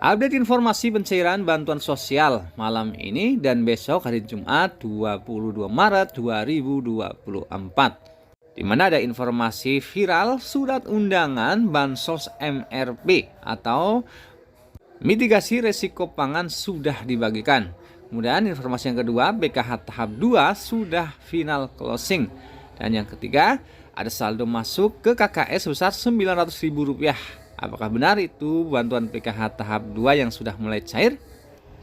Update informasi pencairan bantuan sosial malam ini dan besok hari Jumat 22 Maret 2024. Di mana ada informasi viral surat undangan Bansos MRP atau mitigasi resiko pangan sudah dibagikan. Kemudian informasi yang kedua, PKH tahap 2 sudah final closing. Dan yang ketiga, ada saldo masuk ke KKS sebesar Rp900.000. Apakah benar itu bantuan PKH tahap 2 yang sudah mulai cair?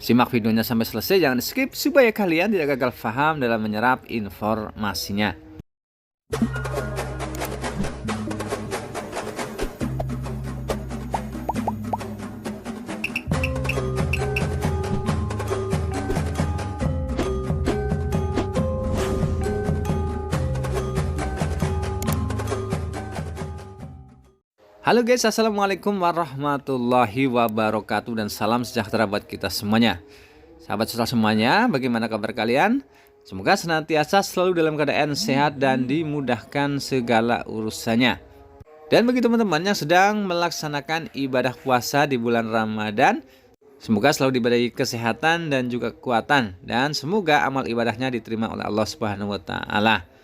Simak videonya sampai selesai, jangan di skip supaya kalian tidak gagal paham dalam menyerap informasinya. Halo guys, assalamualaikum warahmatullahi wabarakatuh dan salam sejahtera buat kita semuanya. Sahabat sosial semuanya, bagaimana kabar kalian? Semoga senantiasa selalu dalam keadaan sehat dan dimudahkan segala urusannya. Dan bagi teman-teman yang sedang melaksanakan ibadah puasa di bulan Ramadan, semoga selalu diberi kesehatan dan juga kekuatan, dan semoga amal ibadahnya diterima oleh Allah Subhanahu wa Ta'ala.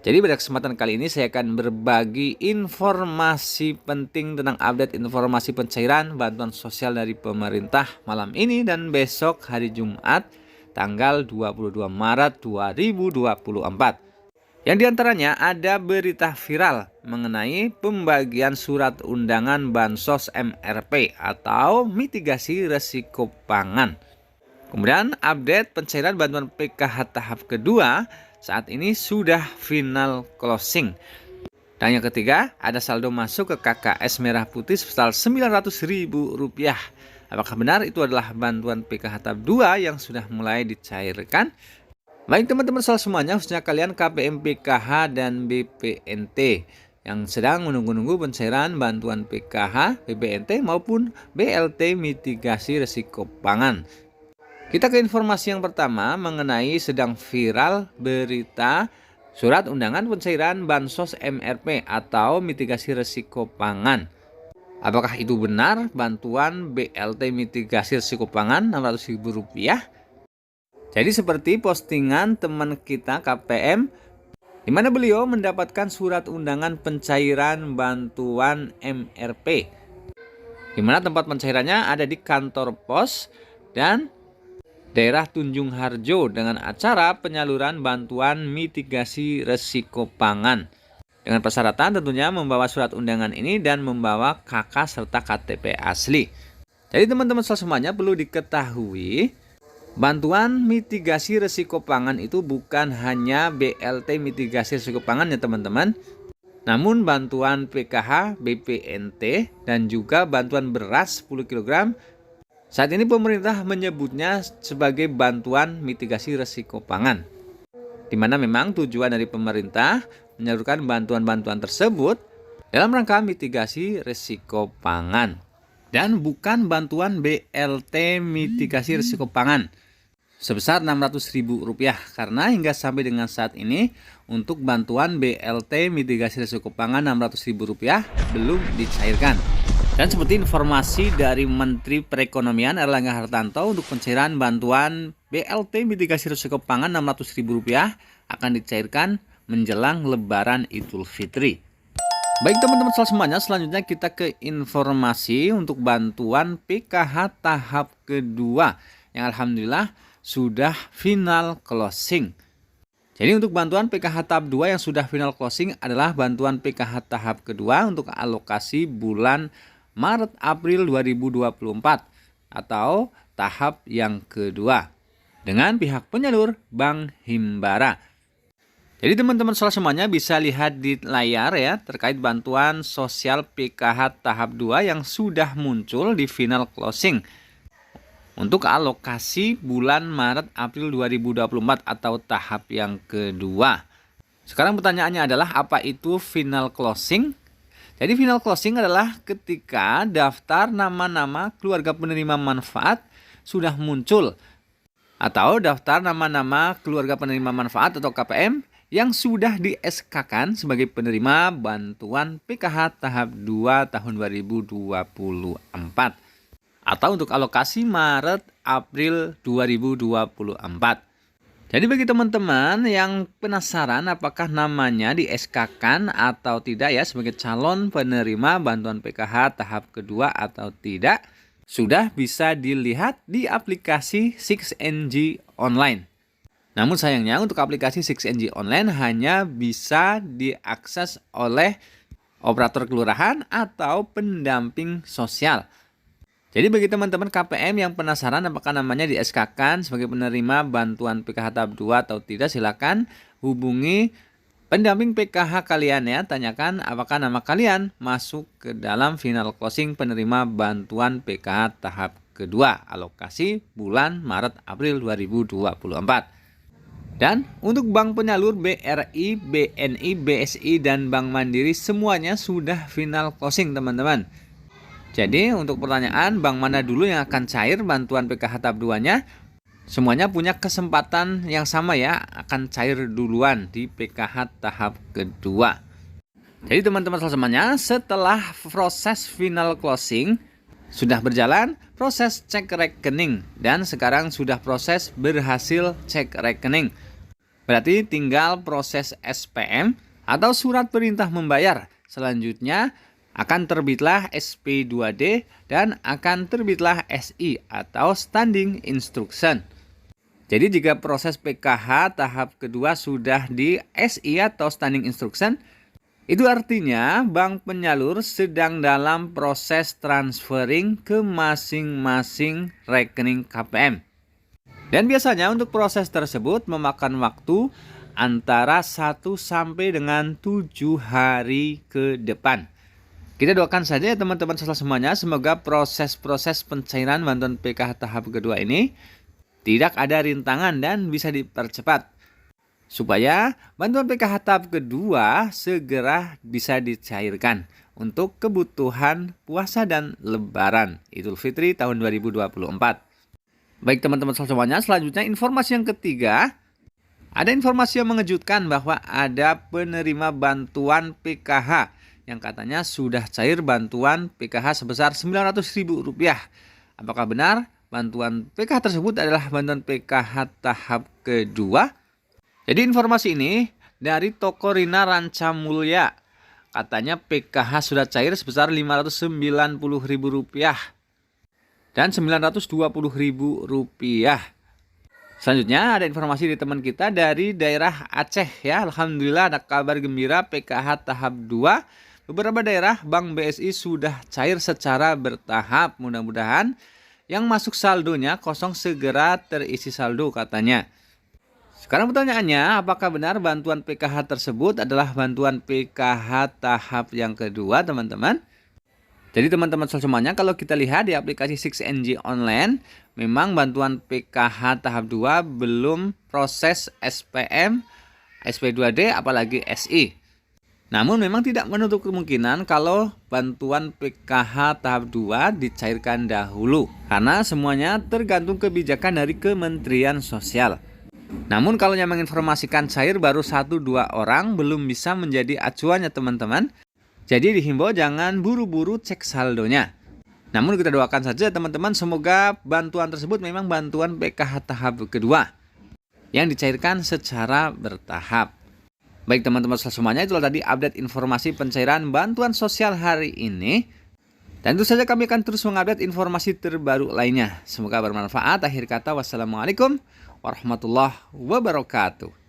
Jadi pada kesempatan kali ini saya akan berbagi informasi penting tentang update informasi pencairan bantuan sosial dari pemerintah malam ini dan besok hari Jumat tanggal 22 Maret 2024. Yang diantaranya ada berita viral mengenai pembagian surat undangan Bansos MRP atau mitigasi resiko pangan. Kemudian update pencairan bantuan PKH tahap kedua saat ini sudah final closing. Dan yang ketiga, ada saldo masuk ke KKS Merah Putih sebesar Rp900.000. Apakah benar itu adalah bantuan PKH tahap 2 yang sudah mulai dicairkan? Baik teman-teman soal semuanya, khususnya kalian KPM PKH dan BPNT yang sedang menunggu-nunggu pencairan bantuan PKH, BPNT maupun BLT mitigasi risiko pangan. Kita ke informasi yang pertama mengenai sedang viral berita surat undangan pencairan Bansos MRP atau mitigasi risiko pangan. Apakah itu benar bantuan BLT mitigasi risiko pangan Rp600.000? Jadi seperti postingan teman kita KPM di mana beliau mendapatkan surat undangan pencairan bantuan MRP. Di mana tempat pencairannya ada di kantor pos dan daerah Tunjung Harjo dengan acara penyaluran bantuan mitigasi resiko pangan. Dengan persyaratan tentunya membawa surat undangan ini dan membawa KK serta KTP asli. Jadi teman-teman semuanya perlu diketahui, bantuan mitigasi resiko pangan itu bukan hanya BLT mitigasi resiko pangan ya teman-teman. Namun bantuan PKH, BPNT dan juga bantuan beras 10 kg saat ini pemerintah menyebutnya sebagai bantuan mitigasi resiko pangan, di mana memang tujuan dari pemerintah menyalurkan bantuan-bantuan tersebut dalam rangka mitigasi resiko pangan dan bukan bantuan BLT mitigasi resiko pangan sebesar Rp600.000 karena hingga sampai dengan saat ini untuk bantuan BLT mitigasi resiko pangan Rp600.000 belum dicairkan. Dan seperti informasi dari Menteri Perekonomian Erlangga Hartarto untuk pencairan bantuan BLT mitigasi risiko pangan Rp600.000 akan dicairkan menjelang Lebaran Idul Fitri. Baik teman-teman semuanya, selanjutnya kita ke informasi untuk bantuan PKH tahap kedua yang alhamdulillah sudah final closing. Jadi untuk bantuan PKH tahap 2 yang sudah final closing adalah bantuan PKH tahap kedua untuk alokasi bulan Maret-April 2024 atau tahap yang kedua dengan pihak penyalur Bank Himbara. Jadi teman-teman semuanya bisa lihat di layar ya terkait bantuan sosial PKH tahap 2 yang sudah muncul di final closing untuk alokasi bulan Maret-April 2024 atau tahap yang kedua. Sekarang pertanyaannya adalah apa itu final closing? Jadi final closing adalah ketika daftar nama-nama keluarga penerima manfaat sudah muncul atau daftar nama-nama keluarga penerima manfaat atau KPM yang sudah di SK-kan sebagai penerima bantuan PKH tahap 2 tahun 2024. atau untuk alokasi Maret April 2024. Jadi bagi teman-teman yang penasaran apakah namanya di SK-kan atau tidak ya sebagai calon penerima bantuan PKH tahap kedua atau tidak, sudah bisa dilihat di aplikasi 6NG Online. Namun sayangnya untuk aplikasi 6NG Online hanya bisa diakses oleh operator kelurahan atau pendamping sosial. Jadi bagi teman-teman KPM yang penasaran apakah namanya di SK-kan sebagai penerima bantuan PKH tahap 2 atau tidak, silakan hubungi pendamping PKH kalian ya. Tanyakan apakah nama kalian masuk ke dalam final closing penerima bantuan PKH tahap kedua alokasi bulan Maret April 2024. Dan untuk bank penyalur BRI, BNI, BSI, dan Bank Mandiri semuanya sudah final closing teman-teman. Jadi untuk pertanyaan bank mana dulu yang akan cair bantuan PKH tahap 2-nya, semuanya punya kesempatan yang sama ya, akan cair duluan di PKH tahap kedua. Jadi teman-teman semuanya, setelah proses final closing sudah berjalan proses cek rekening dan sekarang sudah proses berhasil cek rekening. Berarti tinggal proses SPM atau surat perintah membayar. Selanjutnya akan terbitlah SP2D dan akan terbitlah SI atau Standing Instruction. Jadi jika proses PKH tahap kedua sudah di SI atau Standing Instruction, itu artinya bank penyalur sedang dalam proses transferring ke masing-masing rekening KPM. Dan biasanya untuk proses tersebut memakan waktu antara 1 sampai dengan 7 hari ke depan. Kita doakan saja ya teman-teman semuanya, semoga proses-proses pencairan bantuan PKH tahap kedua ini tidak ada rintangan dan bisa dipercepat. Supaya bantuan PKH tahap kedua segera bisa dicairkan untuk kebutuhan puasa dan lebaran Idul Fitri tahun 2024. Baik teman-teman semuanya, selanjutnya informasi yang ketiga. Ada informasi yang mengejutkan bahwa ada penerima bantuan PKH yang katanya sudah cair bantuan PKH sebesar Rp900.000. Apakah benar bantuan PKH tersebut adalah bantuan PKH tahap kedua? Jadi informasi ini dari toko Rina Ranca Mulya. Katanya PKH sudah cair sebesar Rp590.000 dan Rp920.000. Selanjutnya ada informasi dari teman kita dari daerah Aceh ya. Alhamdulillah ada kabar gembira PKH tahap 2. Beberapa daerah Bank BSI sudah cair secara bertahap. Mudah-mudahan yang masuk saldonya kosong segera terisi saldo katanya. Sekarang pertanyaannya, apakah benar bantuan PKH tersebut adalah bantuan PKH tahap yang kedua teman-teman? Jadi teman-teman semuanya, kalau kita lihat di aplikasi 6NG Online, memang bantuan PKH tahap 2 belum proses SPM, SP2D, apalagi SI. Namun memang tidak menutup kemungkinan kalau bantuan PKH tahap 2 dicairkan dahulu. Karena semuanya tergantung kebijakan dari Kementerian Sosial. Namun kalau yang menginformasikan cair baru 1-2 orang belum bisa menjadi acuan ya teman-teman. Jadi dihimbau jangan buru-buru cek saldonya. Namun kita doakan saja teman-teman, semoga bantuan tersebut memang bantuan PKH tahap kedua yang dicairkan secara bertahap. Baik teman-teman semuanya, itulah tadi update informasi pencairan bantuan sosial hari ini. Dan tentu saja kami akan terus mengupdate informasi terbaru lainnya. Semoga bermanfaat. Akhir kata, wassalamualaikum warahmatullahi wabarakatuh.